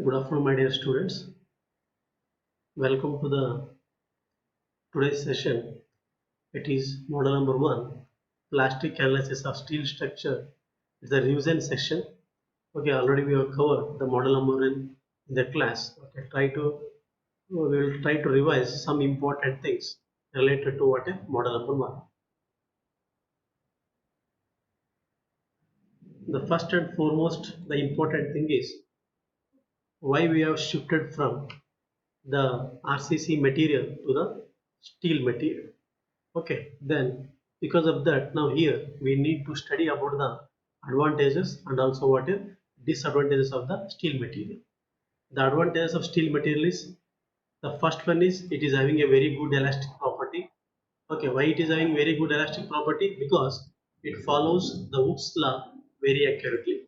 Good afternoon, my dear students. Welcome to the today's session. It is model number 1, plastic analysis of steel structure. It's the revision session. Okay, already we have covered the model number 1 in the class. Okay, we will try to revise some important things related to what is model number 1. The first and foremost, the important thing is why we have shifted from the RCC material to the steel material. Okay, then because of that, now here we need to study about the advantages and also what is disadvantages of the steel material. The advantages of steel material is, the first one is it is having a very good elastic property. Okay, why it is having very good elastic property? Because it follows the Hooke's law very accurately.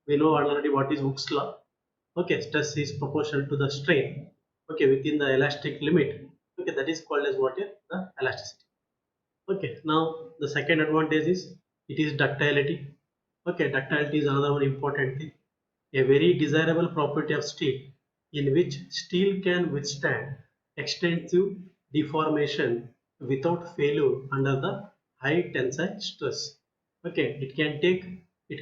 We know already what is Hooke's law. Okay, stress is proportional to the strain. Okay, within the elastic limit. Okay, that is called as what is the elasticity. Okay, now the second advantage is it is ductility. Okay, ductility is another one important thing. A very desirable property of steel in which steel can withstand extensive deformation without failure under the high tensile stress. Okay, it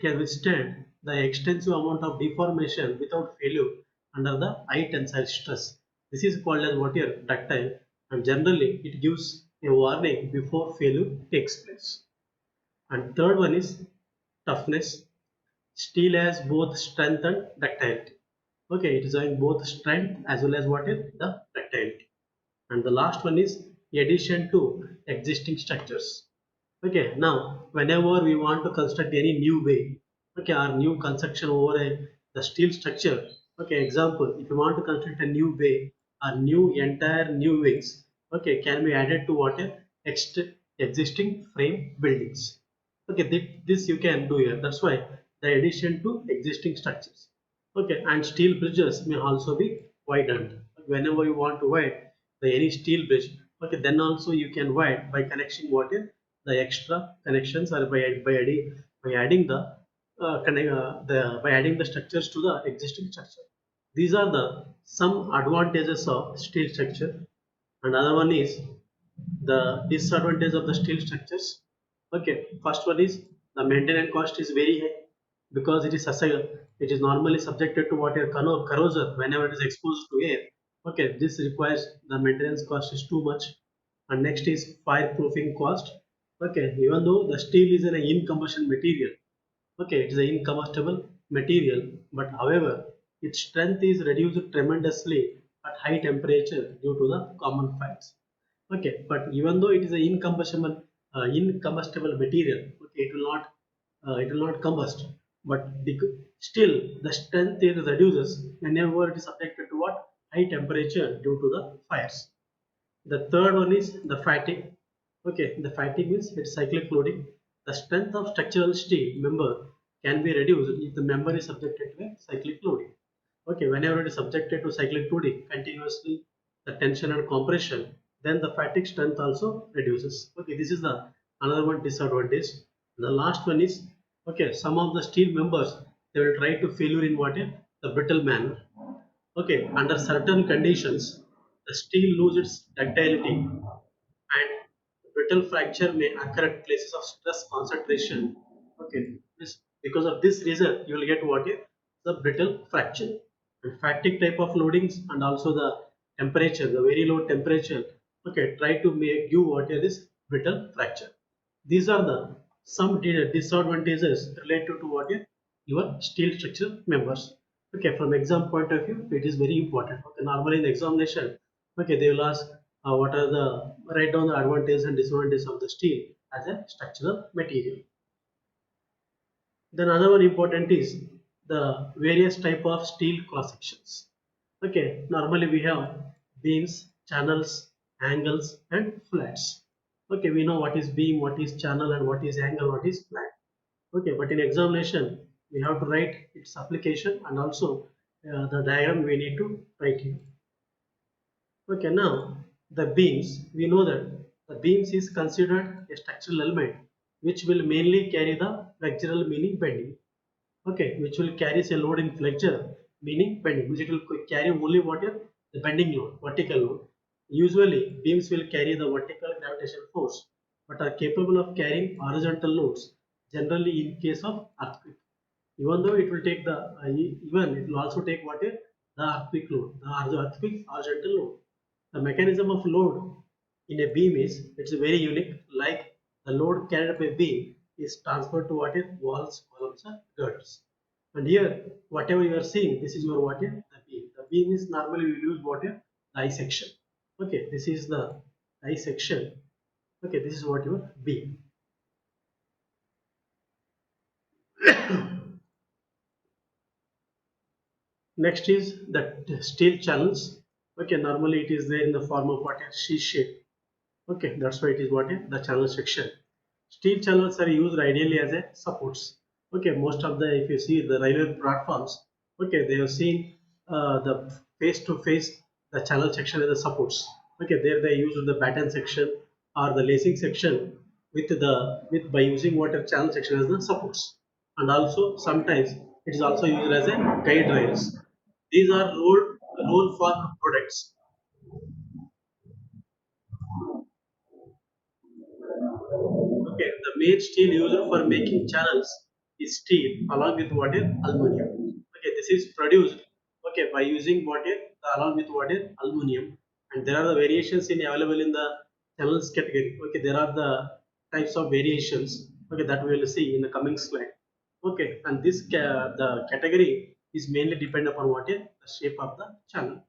can withstand the extensive amount of deformation without failure under the high tensile stress. This is called as what here ductile, and generally it gives a warning before failure takes place. And third one is toughness. Steel has both strength and ductility. Okay, it is having both strength as well as what is the ductility. And the last one is addition to existing structures. Okay, now whenever we want to construct any new way, okay, or new construction over the steel structure, okay, example, if you want to construct a new way or new entire new wings, okay, can be added to what existing frame buildings. Okay, this you can do here. That's why the addition to existing structures. Okay, and steel bridges may also be widened. Whenever you want to widen any steel bridge, okay, then also you can widen by connecting what is the extra connections, or by adding by adding the structures to the existing structure. These are the some advantages of steel structure. Another one is the disadvantage of the steel structures. Okay, first one is the maintenance cost is very high because it is normally subjected to what corrosion whenever it is exposed to air. Okay, this requires the maintenance cost is too much. And next is fireproofing cost. Okay, even though the steel is an incombustion material, okay, it is an incombustible material, but however, its strength is reduced tremendously at high temperature due to the common fires. Okay, but even though it is an incombustible material, okay, it will not combust, but still the strength is reduces whenever it is subjected to what high temperature due to the fires. The third one is the fatigue. Okay, the fatigue means it's cyclic loading. The strength of structural steel member can be reduced if the member is subjected to a cyclic loading. Okay, whenever it is subjected to cyclic loading continuously, the tension and compression, then the fatigue strength also reduces. Okay, this is the another one disadvantage. The last one is, okay, some of the steel members they will try to failure in what the brittle manner. Okay, under certain conditions, the steel loses its ductility and brittle fracture may occur at places of stress concentration. Okay, because of this reason, you will get what is the brittle fracture. And fatigue type of loadings and also the temperature, the very low temperature. Okay, try to make you what is this brittle fracture. These are the some disadvantages related to what is your steel structure members. Okay, from exam point of view, it is very important. Okay, normally in the examination, okay, they will ask what are the write down the advantages and disadvantages of the steel as a structural material. Then another one important is the various type of steel cross sections. Okay, normally we have beams, channels, angles, and flats. Okay, we know what is beam, what is channel, and what is angle, what is flat. Okay, but in examination we have to write its application and also the diagram we need to write here. Okay, now the beams, we know that the beams is considered a structural element which will mainly carry the flexural meaning bending. Okay, which will carries a load in flexure meaning bending, means it will carry only what is the bending load, vertical load. Usually, beams will carry the vertical gravitational force, but are capable of carrying horizontal loads, generally in case of earthquake. Even though it will take the, even it will also take what is the earthquake load, the earthquake horizontal load. The mechanism of load in a beam is, it's very unique, like the load carried by beam is transferred to what is walls, columns, and girders. And here, whatever you are seeing, this is your what is the beam. The beam is normally we use what is the I section. Okay, this is the I section. Okay, this is what your beam. Next is the steel channels. Okay, normally it is there in the form of what is C shape. Okay, that's why it is what is the channel section. Steel channels are used ideally as a supports. Okay, most of the, if you see the railway platforms, okay, they have seen the face to face the channel section as the supports. Okay, there they use the batten section or the lacing section with by using water channel section as the supports. And also sometimes it is also used as a guide rails. These are roll form products. Okay, the main steel used for making channels is steel along with what is aluminum. Okay, this is produced okay by using what is along with what is aluminum, and there are the variations in available in the channels category. Okay, there are the types of variations. Okay, that we will see in the coming slide. Okay, and the category is mainly depend upon what is the shape of the channel.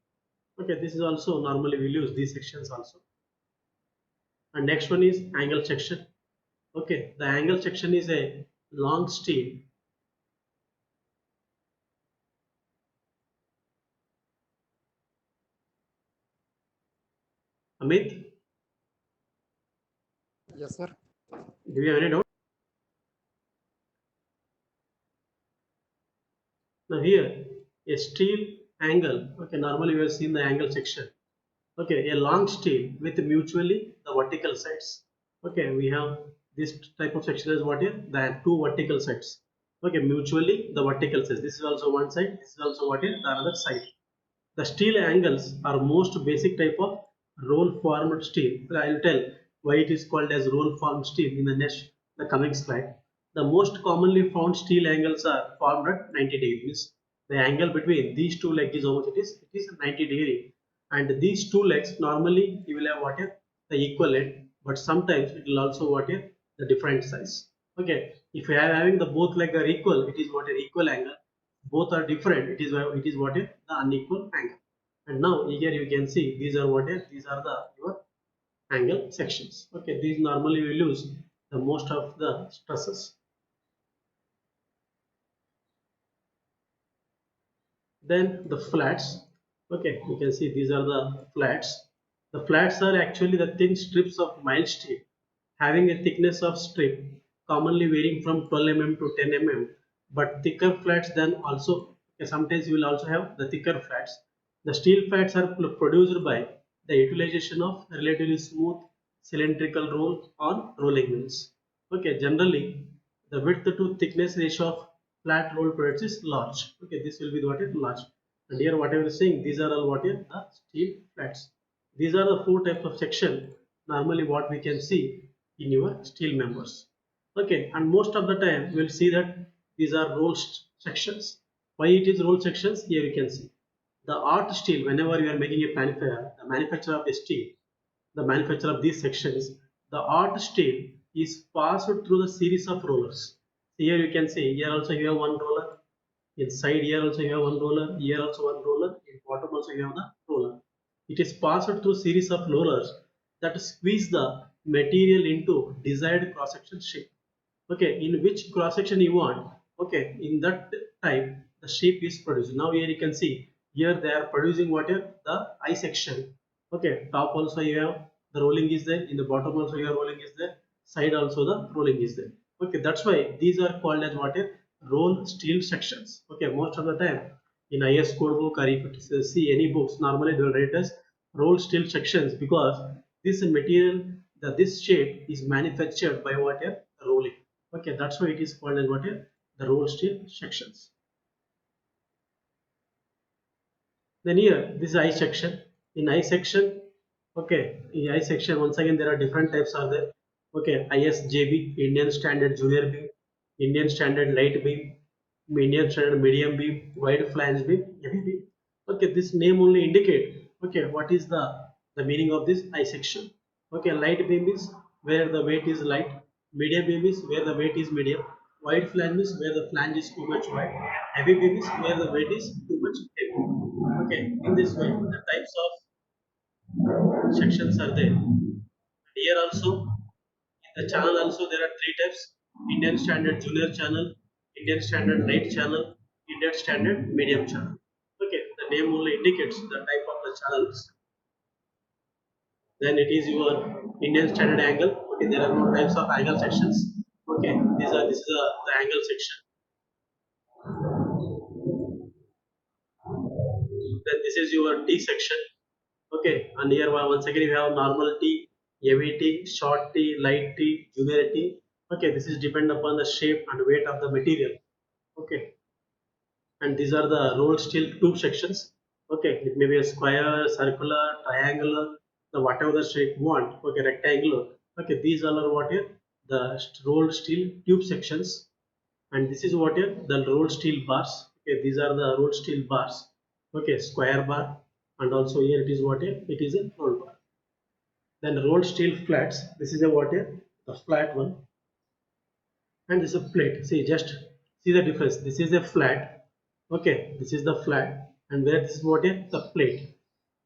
Okay, this is also normally we'll use these sections also. And next one is angle section. Okay, the angle section is a long steel. Amit, Yes, sir. do you have any doubt? Now here, a steel angle. Okay, normally we have seen the angle section. Okay, a long steel with mutually the vertical sides. Okay, we have this type of section is what is the two vertical sides. Okay, mutually the vertical sides. This is also one side. This is also what is the another side. The steel angles are most basic type of roll formed steel. I will tell why it is called as roll formed steel in the next the coming slide. The most commonly found steel angles are formed at 90 degrees. The angle between these two legs is how much it is? It is 90 degree. And these two legs normally you will have what is the equal length, but sometimes it will also what is the different size. Okay, if you are having the both legs are equal, it is what is equal angle. Both are different, it is what is the unequal angle. And now here you can see these are what is these are the your angle sections. Okay, these normally will use the most of the stresses. Then the flats. Okay, you can see these are the flats. The flats are actually the thin strips of mild steel having a thickness of strip commonly varying from 12 mm to 10 mm, but thicker flats then also, okay, sometimes you will also have the thicker flats. The steel flats are produced by the utilization of relatively smooth cylindrical roll on rolling mills. Okay, generally the width to thickness ratio of flat roll products is large. Okay, this will be what is large. And here whatever is saying, these are all what is the steel flats. These are the four types of section normally what we can see in your steel members. Okay, and most of the time we will see that these are roll sections. Why it is roll sections? Here you can see the art steel. Whenever you are making a the manufacture of a steel, the manufacture of these sections, the art steel is passed through the series of rollers. Here you can see, here also you have one roller, inside here also you have one roller, here also one roller, in bottom also you have the roller. It is passed through series of rollers that squeeze the material into desired cross-section shape. Okay, in which cross-section you want, okay, in that type the shape is produced. Now here you can see, here they are producing what is the I section. Okay, top also you have the rolling is there, in the bottom also your rolling is there, side also the rolling is there. Okay, that's why these are called as what is roll steel sections. Okay, most of the time in IS code book or if you see any books, normally they will write as roll steel sections because this material, this shape is manufactured by what a rolling. Okay, that's why it is called as what a the roll steel sections. Then here, this is I section. In I section, okay, in I section, once again, there are different types are there. Okay, ISJB, Indian Standard Junior Beam, Indian Standard Light Beam, Indian Standard Medium Beam, Wide Flange Beam, heavy beam. Okay, this name only indicate, okay, what is the meaning of this I section. Okay, light beam is where the weight is light, medium beam is where the weight is medium, wide flange is where the flange is too much wide, heavy beam is where the weight is too much heavy. Okay, in this way, the types of sections are there. Here also, in the channel also there are three types: Indian Standard Junior Channel, Indian Standard Light Channel, Indian Standard Medium Channel. Okay, the name only indicates the type of the channels. Then it is your Indian Standard Angle. Okay, there are no types of angle sections. Okay, this is the angle section. Then this is your T section. Okay, and here once again we have normal T, heavy T, short T, light T, junior T. Okay, this is depend upon the shape and weight of the material. Okay, and these are the rolled steel tube sections. Okay, it may be a square, circular, triangular, the whatever the shape you want. Okay, rectangular. Okay, these all are what here the rolled steel tube sections. And this is what here the rolled steel bars. Okay, these are the rolled steel bars. Okay, square bar. And also here it is what here it is a rolled bar. Then rolled steel flats, this is a what here the flat one. And this is a plate. See, just see the difference. This is a flat. Okay, this is the flat, and where this is what is the plate.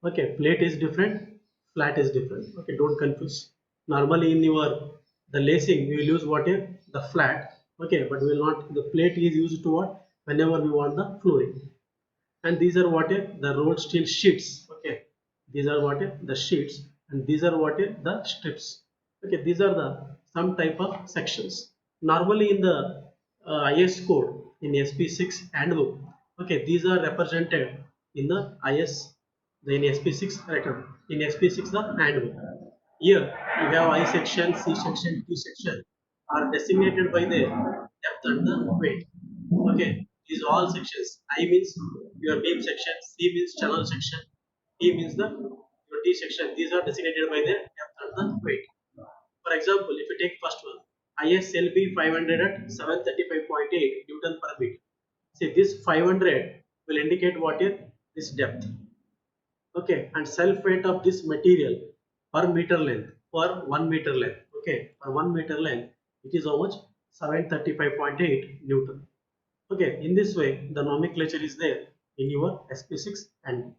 Okay, plate is different, flat is different. Okay, don't confuse. Normally in your the lacing we will use what is the flat. Okay, but we will not. The plate is used to what whenever we want the flooring. And these are what is the rolled steel sheets. Okay, these are what is the sheets, and these are what is the strips. Okay, these are the some type of sections. Normally in the IS code in SP6 handbook. Okay, these are represented in the IS, in SP6 written in SP6 the handbook. Here you have I section, C section, T section are designated by their depth and the weight. Okay, these all sections. I means your beam section, C means channel section, T means the your T section. These are designated by their depth and the weight. For example, if you take first one, ISLB 500 at 735.8 Newton per meter. See, this 500 will indicate what is this depth. Okay, and self weight of this material per meter length, per 1 meter length. Okay, per 1 meter length it is how much 735.8 Newton. Okay, in this way the nomenclature is there in your SP6 handbook.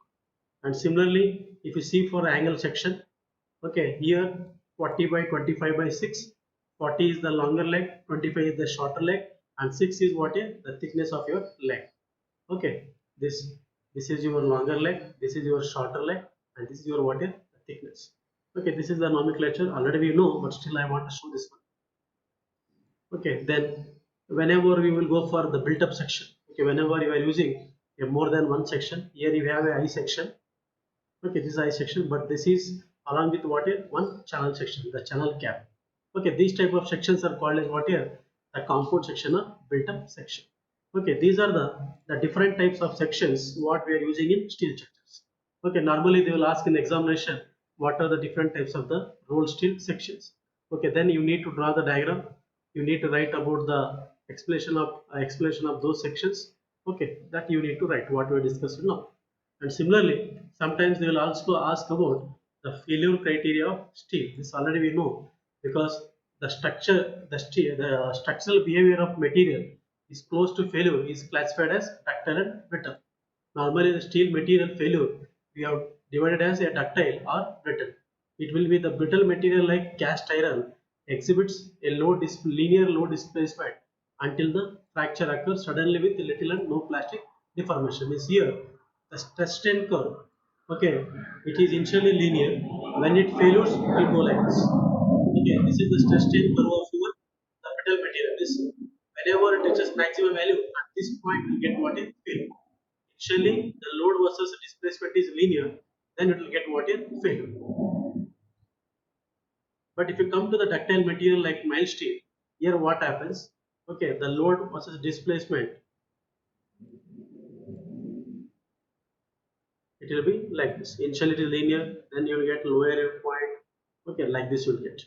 And similarly, if you see for angle section, okay, here 40 by 25 by 6, 40 is the longer leg, 25 is the shorter leg, and 6 is what is the thickness of your leg. Okay, this is your longer leg, this is your shorter leg, and this is your what is the thickness. Okay, this is the nomenclature already we know, but still I want to show this one. Okay, then whenever we will go for the built up section. Okay, whenever you are using a more than one section, here you have a I section. Okay, this is I section, but this is along with what is one channel section, the channel cap. Okay, these type of sections are called as what here the compound section or built up section. Okay, these are the different types of sections what we are using in steel structures. Okay, normally they will ask in examination what are the different types of the rolled steel sections. Okay, then you need to draw the diagram, you need to write about the explanation of those sections. Okay, that you need to write what we discussed now. And similarly, sometimes they will also ask about the failure criteria of steel. This already we know, because the structural behavior of material is close to failure is classified as ductile and brittle. Normally, the steel material failure we have divided as a ductile or brittle. It will be the brittle material like cast iron exhibits a linear low displacement until the fracture occurs suddenly with little and no plastic deformation. Is here the stress strain curve. Okay, it is initially linear. When it fails, it will go like this. Okay, this is the stress strain curve of your the metal material. This whenever it reaches maximum value, at this point we get what is failure. Initially, the load versus displacement is linear, then it will get what is failure. But if you come to the ductile material like mild steel, here what happens? Okay, the load versus displacement. it will be like this. Initially it is linear, then you will get lower end point. Okay, like this you will get.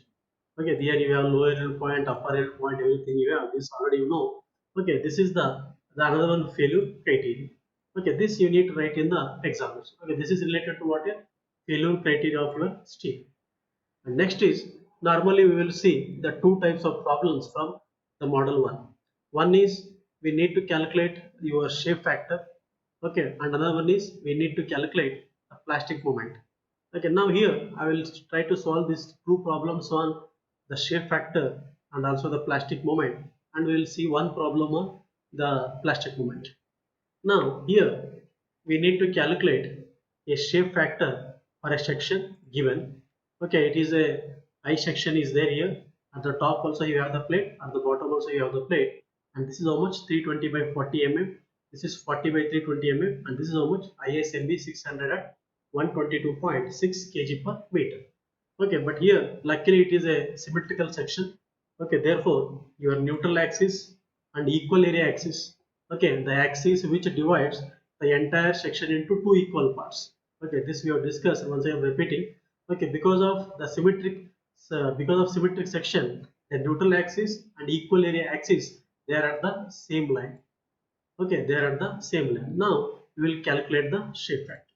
Okay, here you have lower end point, upper end point, everything you have. This already you know. Okay, this is the another one, failure criteria. Okay, this you need to write in the examination. Okay, this is related to what a failure criteria of your steel. And next is, normally we will see the two types of problems from the model 1. One is we need to calculate your shape factor. Okay, and another one is we need to calculate the plastic moment. Okay, now here I will try to solve these two problems on the shape factor and also the plastic moment, and we will see one problem on the plastic moment. Now here we need to calculate a shape factor for a section given. Okay, it is a I section is there here. At the top also you have the plate, at the bottom also you have the plate, and this is how much, 320 by 40 mm. This is 40 by 320 mm, and this is how much, ISMB 600 at 122.6 kg per meter. Okay, but here luckily it is a symmetrical section. Okay, therefore your neutral axis and equal area axis, okay, the axis which divides the entire section into two equal parts. Okay, this we have discussed. Once I am repeating. Okay, because of the symmetric section, the neutral axis and equal area axis, they are at the same line. Okay, they are at the same line. Now we will calculate the shape factor.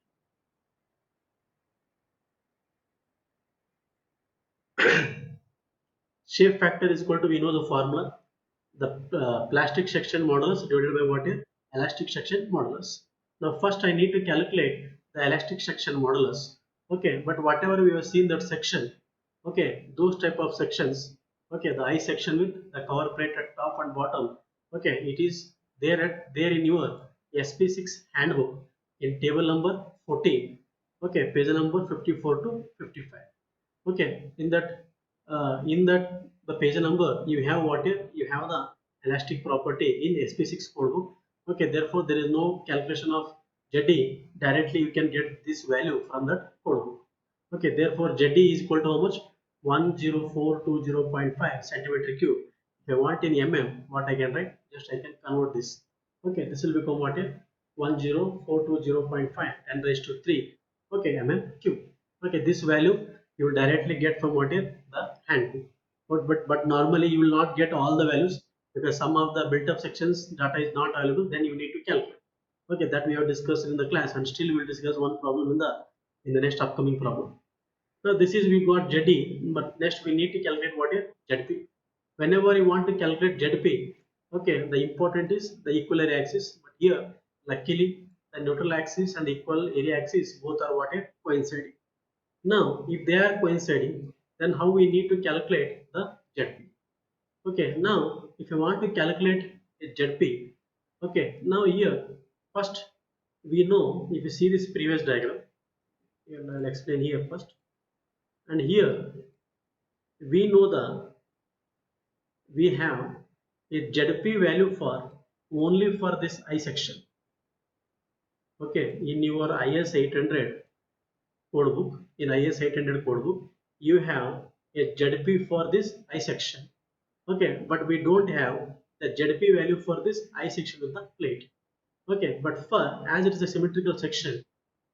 Shape factor is equal to, we know the formula, the plastic section modulus divided by what is elastic section modulus. Now first I need to calculate the elastic section modulus. Okay, but whatever we have seen that section, okay, those type of sections, okay, the I section with the cover plate at top and bottom, okay, it is there in your SP6 handbook in table number 14, okay, page number 54 to 55. Okay, in that the page number you have what you have the elastic property in SP6 codebook. Okay, therefore there is no calculation of ZD. Directly you can get this value from that codebook. Okay, therefore ZD is equal to how much, 10,420.5 centimeter cube. If I want in mm, what I can write, just I can convert this. Okay, this will become what, 10,420.5 10 raised to 3, okay, mm cube. Okay, this value you will directly get from what is the handbook. But normally you will not get all the values, because some of the built up sections data is not available, then you need to calculate. Okay, that we have discussed in the class, and still we will discuss one problem in the next upcoming problem. So this is, we got ZD, but next we need to calculate what is ZP. Whenever you want to calculate ZP, okay, the important is the equal area axis, but here luckily the neutral axis and equal area axis both are what is coinciding. Now, if they are coinciding, then how we need to calculate the ZP? Okay, now if you want to calculate a ZP, okay, now here first we know, if you see this previous diagram, I'll explain here first, and here we know we have a ZP value for only for this I section. Okay, in your IS 800 codebook, in IS 800 codebook, you have a ZP for this I section. Okay, but we don't have the ZP value for this I section with the plate. Okay, but for as it is a symmetrical section,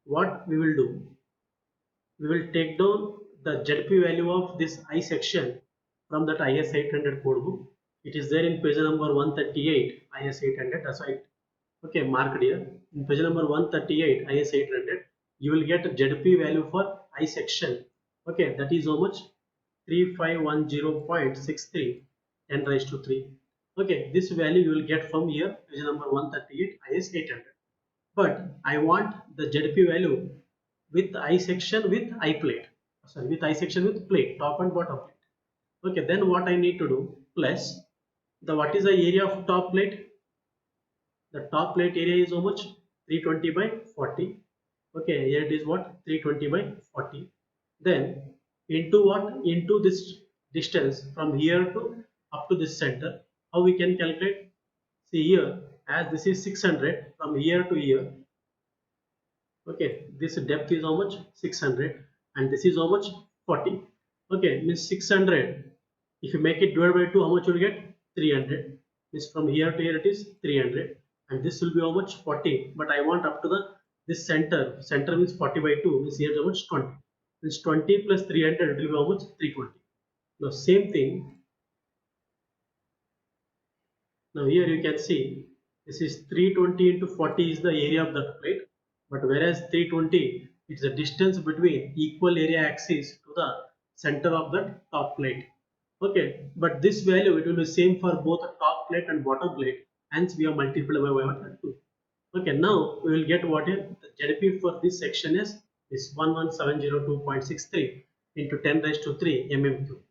what we will do, we will take down the ZP value of this I section from that IS 800 codebook. It is there in page number 138 IS 800. That's why, okay, marked here. In page number 138 IS 800, you will get a ZP value for I section. Okay, that is how much, 3510.63 10 raised to 3. Okay, this value you will get from here, page number 138 IS 800. But I want the ZP value with I section with I plate. Sorry, with I section with plate, top and bottom plate. Okay, then what I need to do, plus the what is the area of top plate? The top plate area is how much? 320 by 40. Okay, here it is what? 320 by 40. Then into what? Into this distance from here to up to this center. How we can calculate? See here, as this is 600 from here to here. Okay, this depth is how much? 600, and this is how much? 40. Okay, means 600. If you make it divided by 2, how much you will get? 300. Means from here to here it is 300, and this will be how much? 40. But I want up to the this center means 40 by 2 means here how much 20, means 20 plus 300 it will be how much 320. Now same thing, now here you can see this is 320 into 40 is the area of the plate, but whereas 320 it's the distance between equal area axis to the center of the top plate. Okay, but this value it will be same for both the top plate and bottom plate, hence we have multiplied by 1 and 2. Okay, now we will get what is the ZP for this section is 11702.63 into 10 raised to 3 mm cube.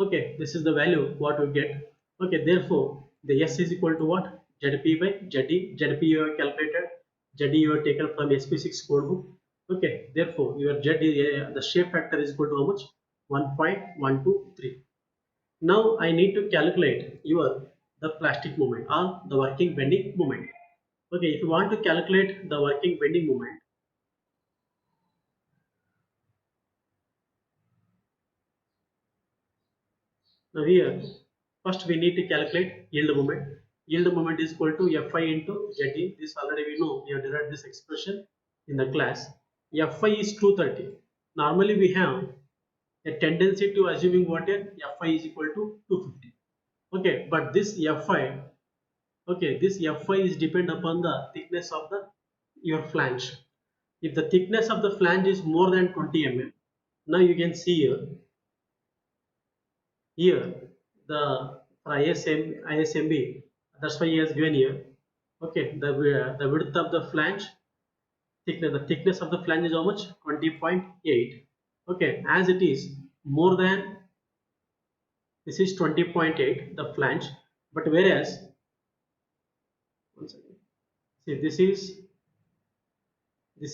Okay, this is the value what we get. Okay, therefore the S is equal to what? ZP by ZD. ZP you have calculated, ZD you have taken from SP6 code book. Okay, therefore your ZD the shape factor is equal to how much? 1.123. Now I need to calculate your the plastic moment or the working bending moment. Okay, if you want to calculate the working bending moment, now here first we need to calculate yield moment. Yield moment is equal to Fi into Zt. This already we know. We have derived this expression in the class. Fi is 230. Normally we have a tendency to assuming what Fi is equal to 250. Okay, but this Fi, okay, this Fi is depend upon the thickness of the your flange. If the thickness of the flange is more than 20 mm, now you can see here the for ISMB, that's why he has given here. Okay, the width of the flange thickness, the thickness of the flange is how much? 20.8. Okay, as it is more than, this is 20.8 the flange, but whereas one second, see this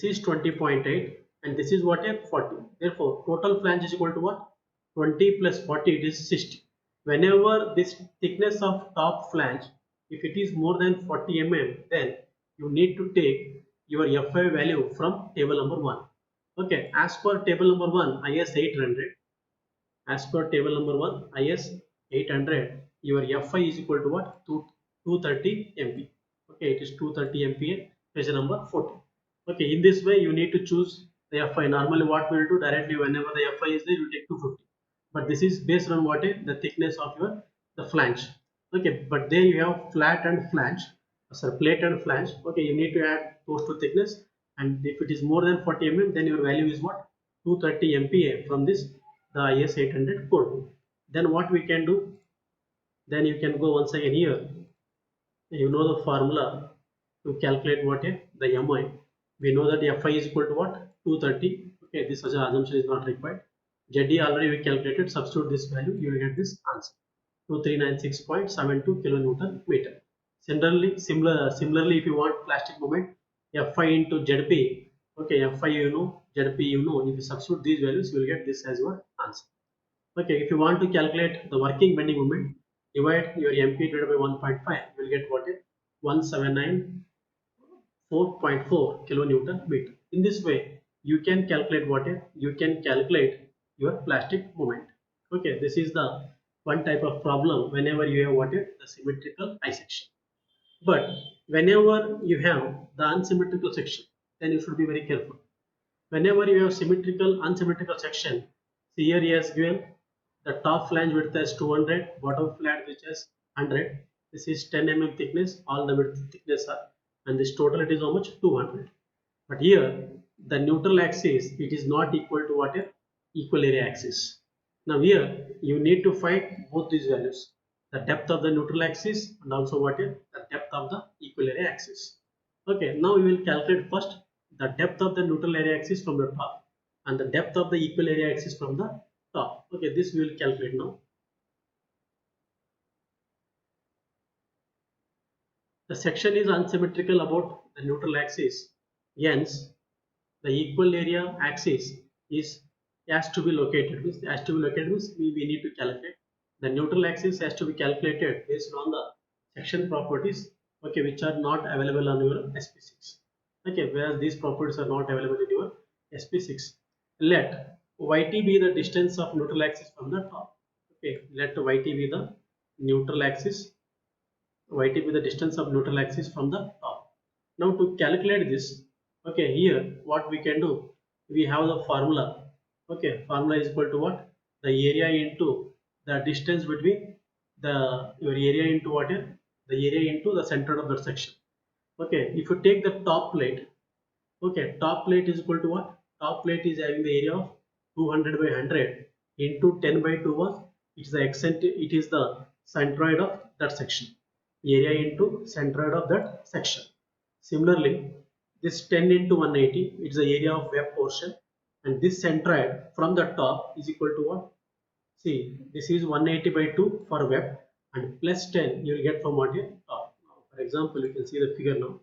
is 20.8 and this is what, 40. Therefore total flange is equal to what? 20 plus 40, it is 60. Whenever this thickness of top flange, if it is more than 40 mm, then you need to take your Fi value from table number 1. Okay, as per table number 1 IS 800, as per table number 1 IS 800, your Fi is equal to what? 230 MPa. Okay, it is 230 MPa, page number 40. Okay, in this way you need to choose the Fi. Normally what we will do, directly whenever the Fi is there you take 250, but this is based on what is the thickness of your the flange. Okay, but there you have flat and flange, sorry, plate and flange. Okay, you need to add those two thickness, and if it is more than 40 mm, then your value is what? 230 MPa from this the IS 800 code. Then what we can do, then you can go once again here, you know the formula to calculate what is the Mi. We know that Fi is equal to what? 230. Okay, this assumption is not required. Jd already we calculated, substitute this value, you will get this answer, 2396.72 kilonewton meter. Similarly, if you want plastic moment, Fi into Zp, okay, Fi you know, Zp you know, if you substitute these values, you will get this as your answer. Okay, if you want to calculate the working bending moment, divide your MP divided by 1.5, you will get what is 179.4 kilonewton meter. In this way, you can calculate what is, you can calculate your plastic moment. Okay, this is the one type of problem whenever you have what is the symmetrical I section. But whenever you have the unsymmetrical section, then you should be very careful. Whenever you have unsymmetrical section, see here he has given the top flange width as 200, bottom flange which is 100. This is 10 mm thickness, all the width thickness are, and this total it is how much? 200. But here the neutral axis it is not equal to what? Equal area axis. Now here you need to find both these values, the depth of the neutral axis and also what is the depth of the equal area axis. Okay, now we will calculate first the depth of the neutral area axis from the top and the depth of the equal area axis from the top. Okay, this we will calculate now. The section is unsymmetrical about the neutral axis, hence the equal area axis is has to be located. Means we need to calculate the neutral axis has to be calculated based on the section properties, okay, which are not available on your SP6. Okay, whereas these properties are not available in your SP6. Let Yt be the distance of neutral axis from the top. Okay, let Yt be the neutral axis. Yt be the distance of neutral axis from the top. Now to calculate this, Okay, here what we can do, we have the formula. Okay, formula is equal to what? The area into the distance between your area into what? The area into the center of the section. Okay, if you take the top plate, okay, top plate is equal to what? Top plate is having the area of 200 by 100 into 10 by 2 was, it is the it is the centroid of that section. Area into centroid of that section. Similarly, this 10 into 180, it is the area of web portion, and this centroid from the top is equal to what? See, this is 180 by 2 for web, and plus 10 you will get from what here? Top. Now, for example, you can see the figure now.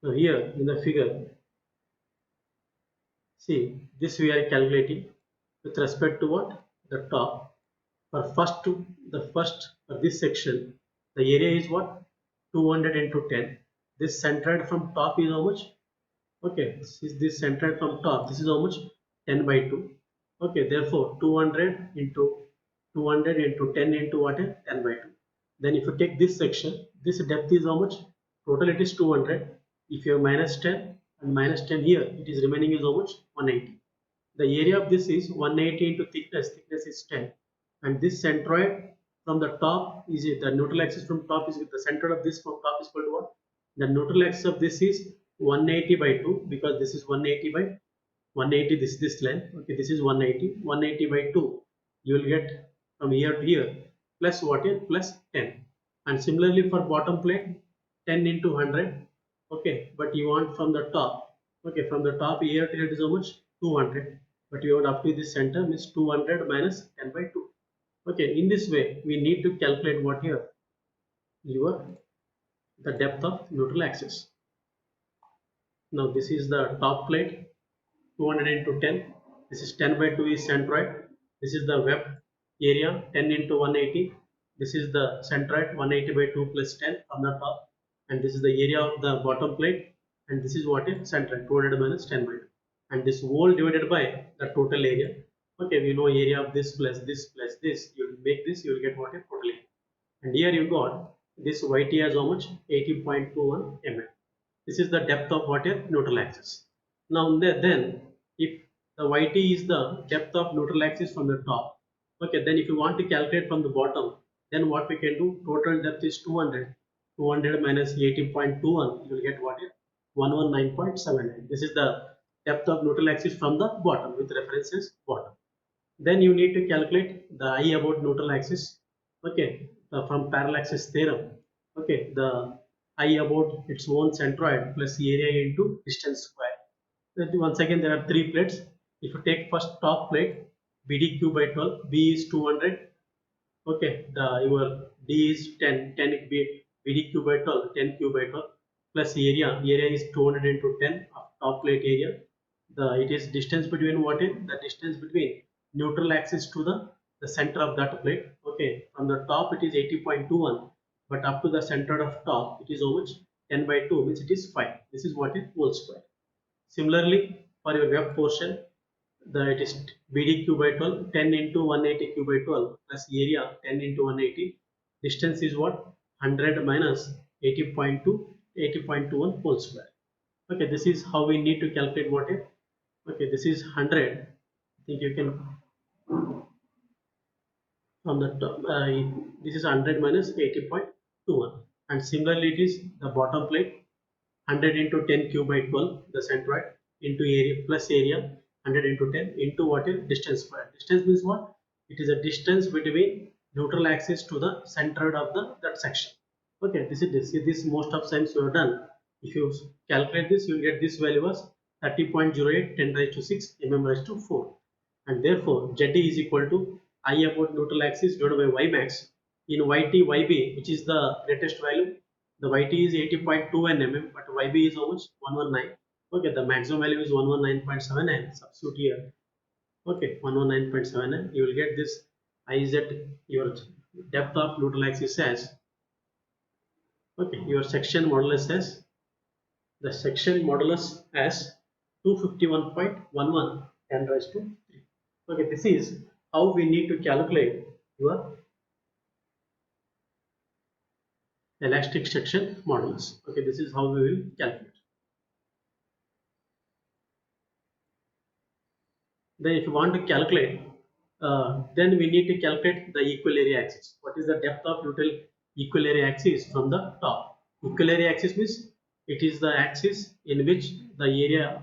Now here in the figure, see, this we are calculating with respect to what? The top. For the first for this section, the area is what? 200 into 10. This centroid from top is how much? Okay, this centroid from top. This is how much? 10 by 2. Okay, therefore 200 into 10 into what? 10 by 2. Then if you take this section, this depth is how much? Total it is 200. If you have minus 10 and minus 10 here, it is remaining is how much? 180. The area of this is 180 into thickness is 10, and this centroid from the top is the neutral axis from top is the center of this from top is equal to what? The neutral axis of this is 180 by 2, because this is 180 by 180, this length. Okay, this is 180 by 2. You will get from here to here plus what is plus 10, and similarly for bottom plate 10 into 100. Okay, but you want from the top. Okay, from the top here to here is how much? 200, but you want up to this center means 200 minus 10 by 2. Okay, in this way we need to calculate what here? Your the depth of neutral axis. Now this is the top plate, 200 into 10. This is 10 by 2 is centroid. This is the web area, 10 into 180. This is the centroid, 180 by 2 plus 10 on the top, and this is the area of the bottom plate, and this is what is centroid, 200 minus 10 by 2, and this whole divided by the total area. Okay, we know area of this plus this plus this, you will make this, you will get what is total area. And here you got this YT as how much? 80.21 mm. This is the depth of what is neutral axis. Now then, if the YT is the depth of neutral axis from the top, okay, then if you want to calculate from the bottom, then what we can do? Total depth is 200. 200 minus 80.21, you will get what is 119.79. This is the depth of neutral axis from the bottom with references bottom. Then you need to calculate the I about neutral axis. Okay, from parallaxes theorem. Okay, the I about its own centroid plus area into distance square. Then once again there are three plates. If you take first top plate, BDQ by 12, B is 200. Okay, your D is 10, 10 BDQ by 12, 10 Q by 12 plus area is 200 into 10 of top plate area. It is distance between what is the distance between neutral axis to the center of that plate. Okay, from the top it is 80.21, but up to the center of top it is how much? 10 by 2 means it is 5. This is what is whole square. Similarly, for your web portion, it is BDQ by 12, 10 into 180 Q by 12 plus area 10 into 180. Distance is what? 100 minus 80.2, 80.21 whole square. Okay, this is how we need to calculate what is. Okay, this is 100. I think you can from the top. This is 100 minus 80.21, and similarly it is the bottom plate 100 into 10 cube by 12 the centroid into area plus area 100 into 10 into what is distance square. Distance means what? It is a distance between neutral axis to the centroid of that section. Okay, this is this. This most of times you have done. If you calculate this, you will get this value was 30.08 10 raised to 6 mm raised to 4, and therefore ZD is equal to I about neutral axis divided by Y max in YT YB, which is the greatest value. The YT is 80.21 mm, but YB is how much? 119. Okay, the maximum value is 119.79. Substitute here. Okay, 119.79. You will get this IZ, your depth of neutral axis as. Okay, your section modulus as the section modulus as 251.11 10 raised to 3. Okay, this is how we need to calculate your elastic section modulus. Okay, this is how we will calculate. Then if you want to calculate, then we need to calculate the equal area axis. What is the depth of equal area axis from the top? Equal area axis means it is the axis in which the area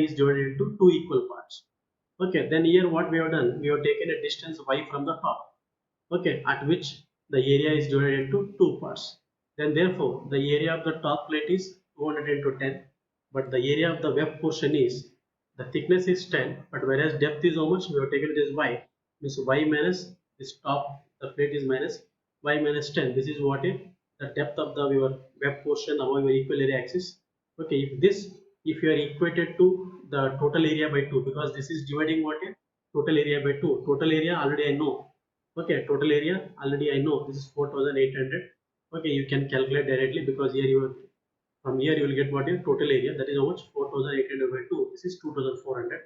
is divided into two equal parts. Okay, then here what we have done, we have taken a distance y from the top, okay, at which the area is divided into two parts. Then therefore the area of the top plate is 200 into 10, but the area of the web portion is, the thickness is 10, but whereas depth is how much, we have taken it as y, means y minus this top, the plate is minus y minus 10. This is what is the depth of the your web portion above your equal area axis. Okay, if you are equated to the total area by 2, because this is dividing what is total area by 2. Total area already I know. Okay, total area already I know, this is 4800. Okay, you can calculate directly, because here you will, from here you will get what is total area, that is how much, 4800 by 2, this is 2400.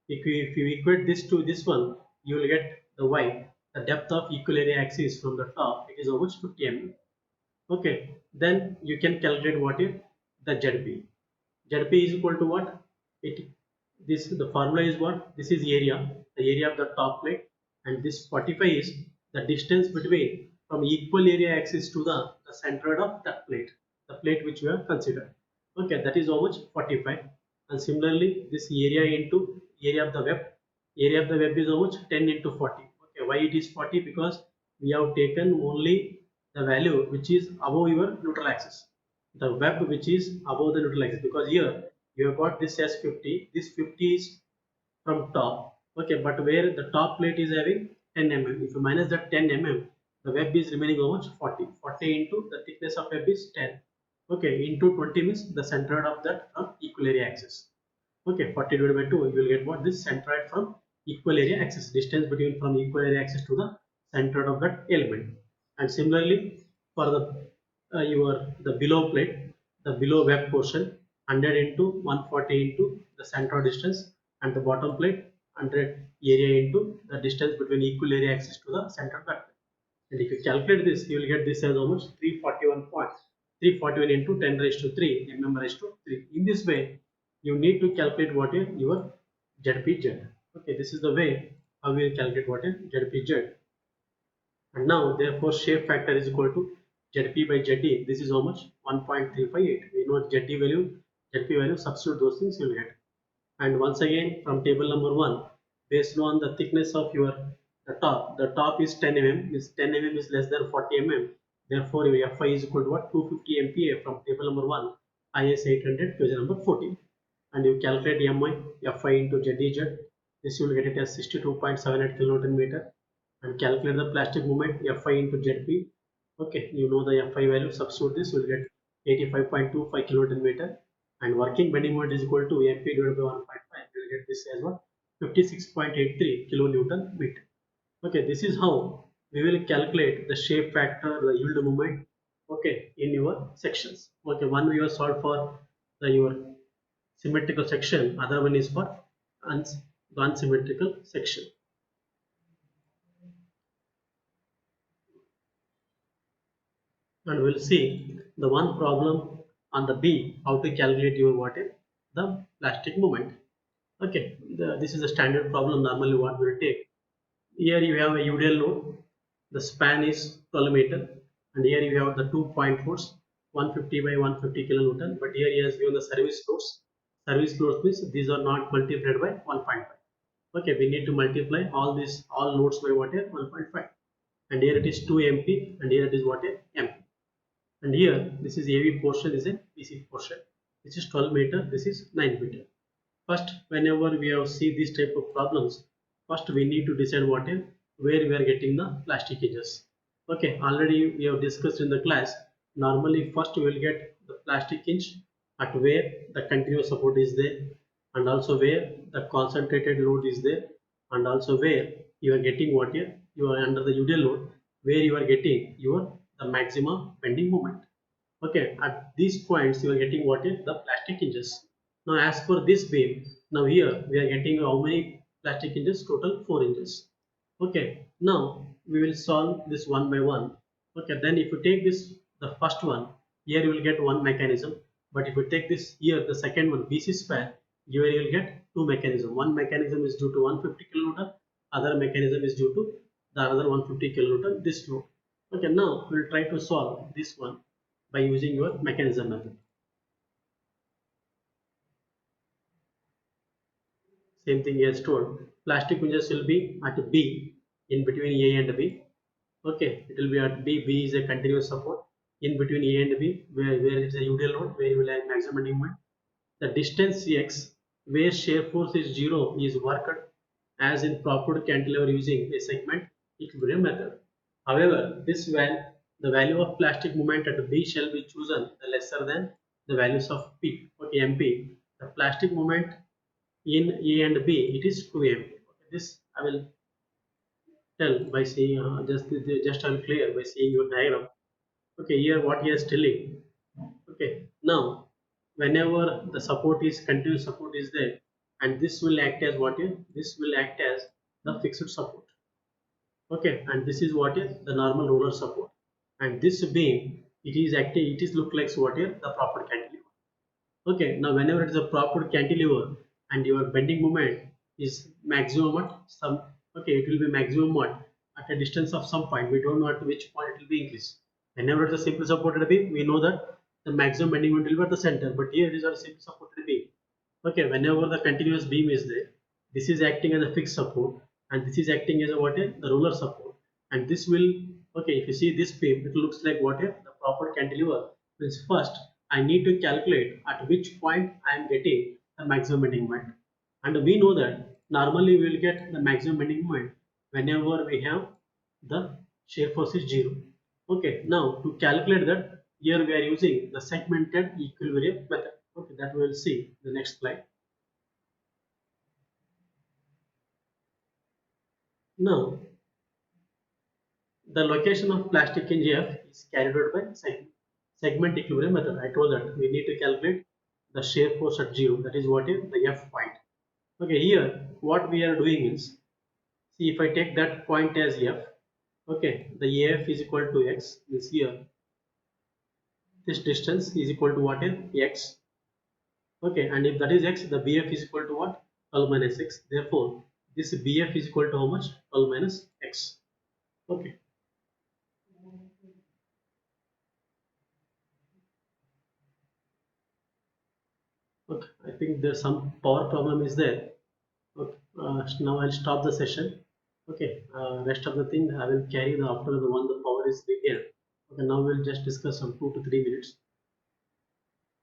If you equate this to this one, you will get the y, the depth of equal area axis from the top, it is how much, 50 mm. Okay, then you can calculate what is the ZP. ZP is equal to what? The formula is what? This is area, the area of the top plate, and this 45 is the distance between from equal area axis to the center of that plate, the plate which we have considered. Okay, that is how much, 45. And similarly, this area into area of the web is how much, 10 into 40. Okay, why it is 40? Because we have taken only the value which is above your neutral axis, the web which is above the neutral axis, because here you have got this as 50, this 50 is from top. Okay, but where the top plate is having 10 mm, if you minus that 10 mm, the web is remaining how much, 40 into the thickness of web is 10. Okay, into 20 means the centroid of that from equal area axis. Okay, 40 divided by 2, you will get what, this centroid from equal area axis, distance between from equal area axis to the centroid of that element. And similarly for the the below plate, the below web portion, 100 into 140 into the centroid distance, and the bottom plate 100 area into the distance between equal area axis to the center of that plate. And if you calculate this, you will get this as almost 341 into 10 raised to 3 mm raised to 3. In this way, you need to calculate what is your ZPZ. Okay, this is the way how we will calculate what is ZPZ. And now therefore shape factor is equal to ZP by ZD. This is how much, 1.358. We know ZP value, substitute those things, you will get. And once again from table number 1, based on the thickness of your the top is 10 mm, means 10 mm is less than 40 mm. Therefore your Fi is equal to what, 250 MPa from table number 1, IS 800, question number 14. And you calculate My Fi into ZdZ. This you will get it as 62.78 kN meter. And calculate the plastic moment Fi into Zp. Okay, you know the Fi value, substitute this, you will get 85.25 kN meter. And working bending moment is equal to MP divided by 1.5. You will get this as well, 56.83 kilonewton meter. Okay, this is how we will calculate the shape factor, the yield moment. Okay, in your sections. Okay, one we have solved for your symmetrical section, other one is for unsymmetrical section. And we'll see the one problem on the B, how to calculate your what is the plastic moment. Okay, this is a standard problem. Normally what we'll take, here you have a UDL load, the span is 12 meter, and here you have the 2 point force 150 by 150 kilonewton, but here he has given the service loads. Service loads means these are not multiplied by 1.5. Okay, we need to multiply all loads by what is 1.5, and here it is 2 MP, and here it is what is MP. And here this is AV portion, is a PC portion. This is 12 meter, this is 9 meter. First, whenever we have see these type of problems, first we need to decide what is where we are getting the plastic hinges. Okay, already we have discussed in the class. Normally first we will get the plastic hinge at where the continuous support is there, and also where the concentrated load is there, and also where you are getting what you are under the UDL load, where you are getting your the maximum bending moment. Okay, at these points you are getting what is the plastic hinges. Now as per this beam, now here we are getting how many plastic hinges? Total 4 hinges. Okay, now we will solve this one by one. Okay, then if you take this, the first one, here you will get one mechanism, but if you take this here, the second one, BC span, Here you will get two mechanisms. One mechanism is due to 150 kilonewton, other mechanism is due to the other 150 kilonewton, this load. Okay, now we will try to solve this one by using your mechanism method. Same thing as told. Plastic hinges will be at B, in between A and B. Okay, it will be at B. B is a continuous support in between A and B, where it is a UDL load, where you will have maximum bending moment. The distance x, where shear force is 0, is worked as in propped cantilever using a segment equilibrium method. However, the value of plastic moment at B shall be chosen the lesser than the values of P. Okay, MP. The plastic moment in A and B, it is 2 MP. Okay, this I will tell by seeing just I will clear by seeing your diagram. Okay, here what he is telling. Okay, now whenever the support is continuous support is there, and this will act as what is, this will act as the fixed support. Okay, and this is what is the normal roller support, and this beam, it is acting, it is look like what is the proper cantilever. Okay, now whenever it is a proper cantilever and your bending moment is maximum at some, okay, it will be maximum at a distance of some point, we don't know at which point it will be increased. Whenever it is a simple supported beam, we know that the maximum bending moment will be at the center, but here it is a simple supported beam. Okay, whenever the continuous beam is there, this is acting as a fixed support, and this is acting as a what is the roller support, and this will, okay, if you see this beam, it looks like what is the proper cantilever. Means first I need to calculate at which point I am getting the maximum bending moment, and we know that normally we will get the maximum bending moment whenever we have the shear force is 0. Okay, now to calculate that, here we are using the segmented equilibrium method. Okay, that we will see the next slide. Now, the location of plastic in GF is carried out by segment equilibrium method. I told that we need to calculate the shear force at 0. That is what is the F point. Okay, here what we are doing is, see, if I take that point as F, okay, the AF is equal to X, means here this distance is equal to what is X. Okay, and if that is X, the BF is equal to what? 12 minus X. Therefore, this BF is equal to how much? 12 minus X. Okay. Okay, I think there's some power problem is there. Okay, now I'll stop the session. Okay, rest of the thing I will carry the after the one the power is again. Okay, now we'll just discuss some 2 to 3 minutes.